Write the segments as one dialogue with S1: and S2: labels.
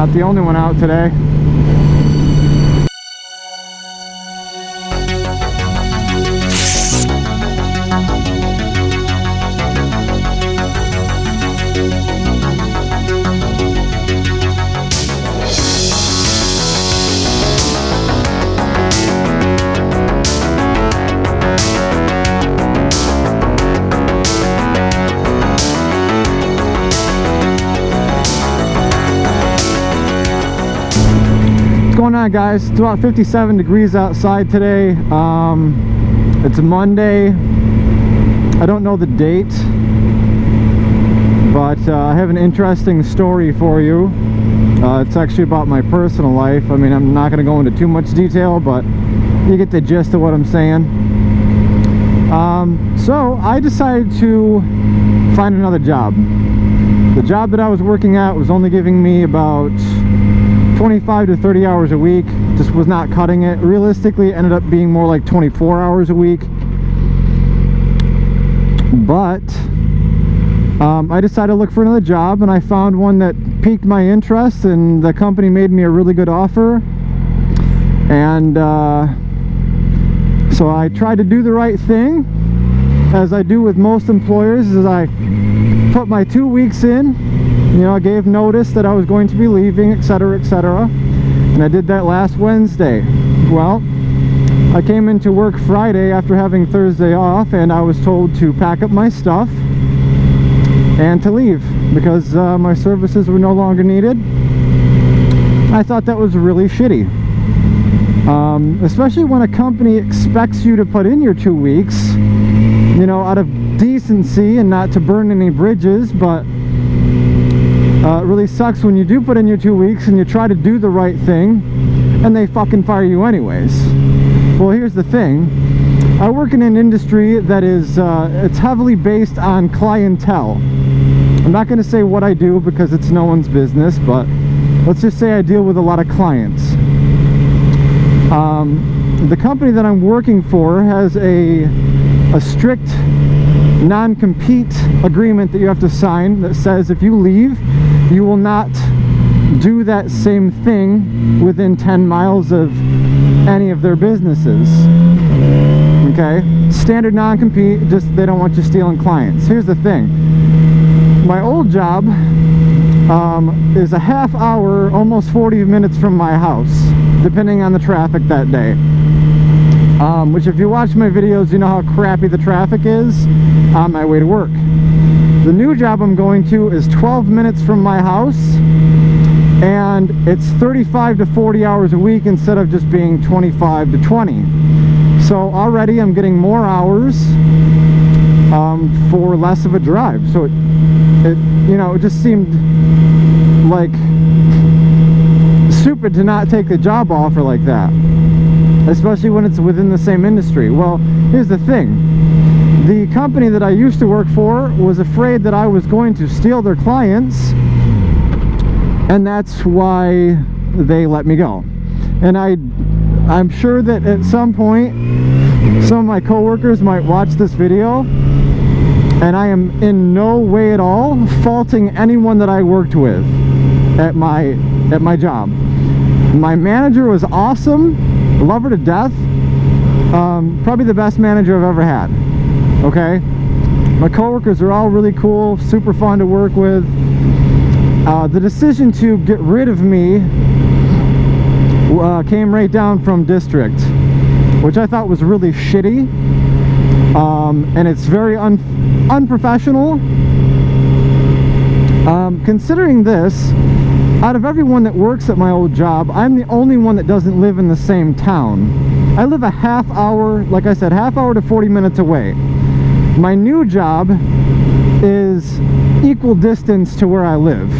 S1: Not the only one out today. What's going on, guys? It's about 57 degrees outside today. It's Monday. I don't know the date, but I have an interesting story for you. It's actually about my personal life. I mean, I'm not going to go into too much detail, but you get the gist of what I'm saying. So I decided to find another job. The job that I was working at was only giving me about 25 to 30 hours a week. Just was not cutting it. Realistically, it ended up being more like 24 hours a week. But I decided to look for another job, and I found one that piqued my interest, and the company made me a really good offer. And so I tried to do the right thing, as I do with most employers, is I put my 2 weeks in. You know, I gave notice that I was going to be leaving, etc., etc. And I did that last Wednesday. Well, I came into work Friday after having Thursday off, and I was told to pack up my stuff and to leave because my services were no longer needed. I thought that was really shitty. Especially when a company expects you to put in your 2 weeks, you know, out of decency and not to burn any bridges, but it really sucks when you do put in your 2 weeks and you try to do the right thing and they fucking fire you anyways. Well, here's the thing. I work in an industry that is, it's heavily based on clientele. I'm not going to say what I do because it's no one's business, but let's just say I deal with a lot of clients. The company that I'm working for has a strict non-compete agreement that you have to sign that says if you leave, you will not do that same thing within 10 miles of any of their businesses. Okay? Standard non-compete, just they don't want you stealing clients. Here's the thing. My old job is a half hour, almost 40 minutes from my house, depending on the traffic that day. Which, if you watch my videos, you know how crappy the traffic is on my way to work. The new job I'm going to is 12 minutes from my house, and it's 35 to 40 hours a week instead of just being 25 to 20. So already I'm getting more hours for less of a drive. So it you know, it just seemed like stupid to not take the job offer like that, especially when it's within the same industry. Well, here's the thing. The company that I used to work for was afraid that I was going to steal their clients, and that's why they let me go. And I'm sure that at some point some of my coworkers might watch this video, and I am in no way at all faulting anyone that I worked with at my job. My manager was awesome. Love her to death. Probably the best manager I've ever had. Okay? My coworkers are all really cool, super fun to work with. The decision to get rid of me came right down from district, which I thought was really shitty. And it's very unprofessional. Considering this, out of everyone that works at my old job, I'm the only one that doesn't live in the same town. I live a half hour, like I said, half hour to 40 minutes away. My new job is equal distance to where I live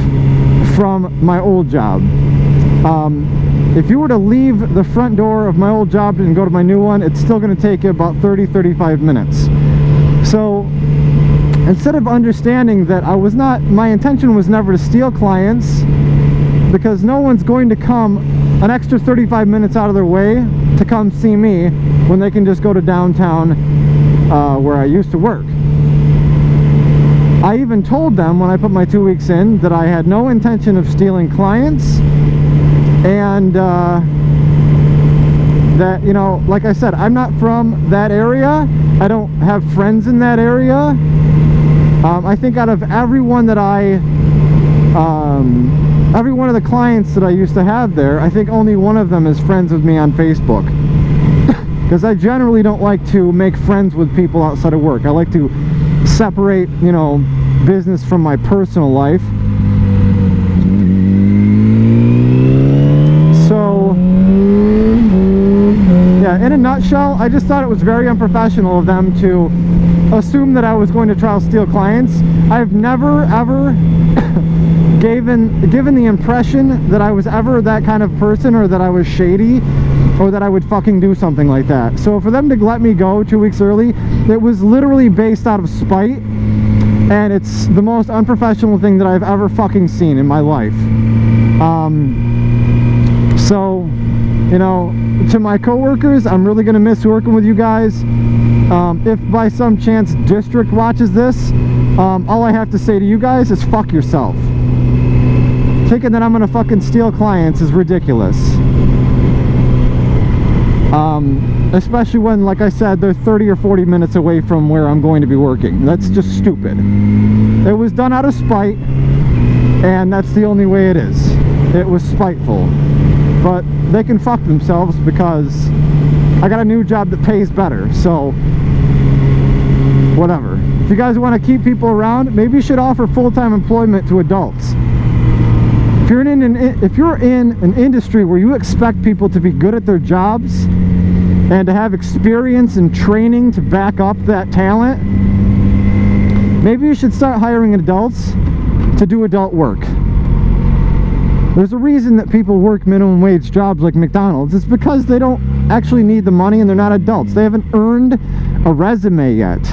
S1: from my old job. If you were to leave the front door of my old job and go to my new one, it's still going to take you about 30-35 minutes. So instead of understanding that my intention was never to steal clients, because no one's going to come an extra 35 minutes out of their way to come see me when they can just go to downtown where I used to work. I even told them when I put my 2 weeks in that I had no intention of stealing clients, and that, you know, like I said, I'm not from that area. I don't have friends in that area. I think out of everyone that every one of the clients that I used to have there, I think only one of them is friends with me on Facebook. Because I generally don't like to make friends with people outside of work. I like to separate, you know, business from my personal life. So, yeah, in a nutshell, I just thought it was very unprofessional of them to assume that I was going to try to steal clients. I've never, ever given the impression that I was ever that kind of person, or that I was shady, or that I would fucking do something like that. So for them to let me go 2 weeks early, it was literally based out of spite, and it's the most unprofessional thing that I've ever fucking seen in my life. So, you know, to my coworkers, I'm really gonna miss working with you guys. If by some chance District watches this, all I have to say to you guys is fuck yourself. Thinking that I'm gonna fucking steal clients is ridiculous. Especially when, like I said, they're 30 or 40 minutes away from where I'm going to be working. That's just stupid. It was done out of spite, and that's the only way it is. It was spiteful. But they can fuck themselves, because I got a new job that pays better, so whatever. If you guys want to keep people around, maybe you should offer full-time employment to adults. If you're in an industry where you expect people to be good at their jobs and to have experience and training to back up that talent, maybe you should start hiring adults to do adult work. There's a reason that people work minimum wage jobs like McDonald's. It's because they don't actually need the money, and they're not adults. They haven't earned a resume yet.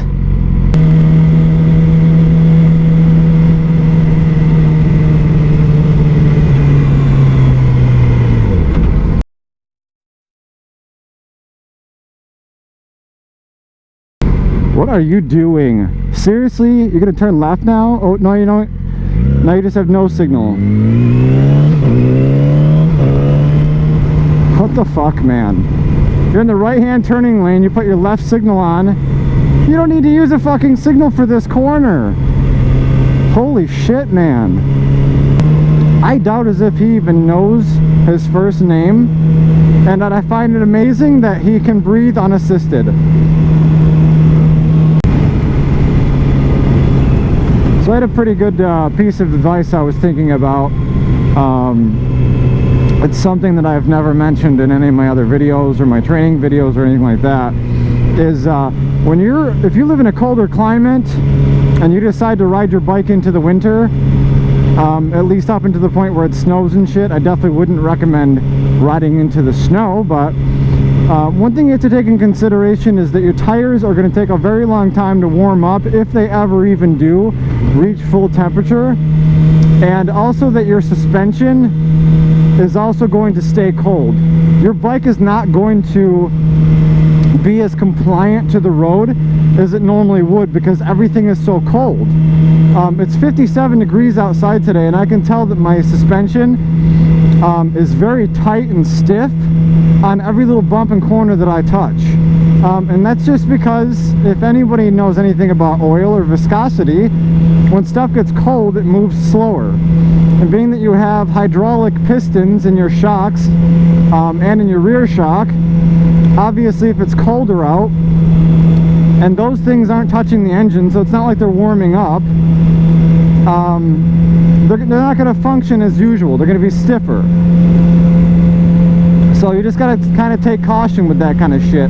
S1: What are you doing? Seriously? You're gonna turn left now? Oh, no, you don't. Now you just have no signal. What the fuck, man? You're in the right-hand turning lane, you put your left signal on. You don't need to use a fucking signal for this corner. Holy shit, man. I doubt as if he even knows his first name, and that I find it amazing that he can breathe unassisted. So I had a pretty good piece of advice I was thinking about. It's something that I've never mentioned in any of my other videos or my training videos or anything like that. Is if you live in a colder climate and you decide to ride your bike into the winter, at least up into the point where it snows and shit, I definitely wouldn't recommend riding into the snow. But one thing you have to take in consideration is that your tires are going to take a very long time to warm up, if they ever even do reach full temperature, and also that your suspension is also going to stay cold. Your bike is not going to be as compliant to the road as it normally would, because everything is so cold. It's 57 degrees outside today, and I can tell that my suspension is very tight and stiff on every little bump and corner that I touch. And that's just because, if anybody knows anything about oil or viscosity, when stuff gets cold, it moves slower. And being that you have hydraulic pistons in your shocks and in your rear shock, obviously if it's colder out and those things aren't touching the engine, so it's not like they're warming up, they're not going to function as usual. They're going to be stiffer. So you just got to kind of take caution with that kind of shit.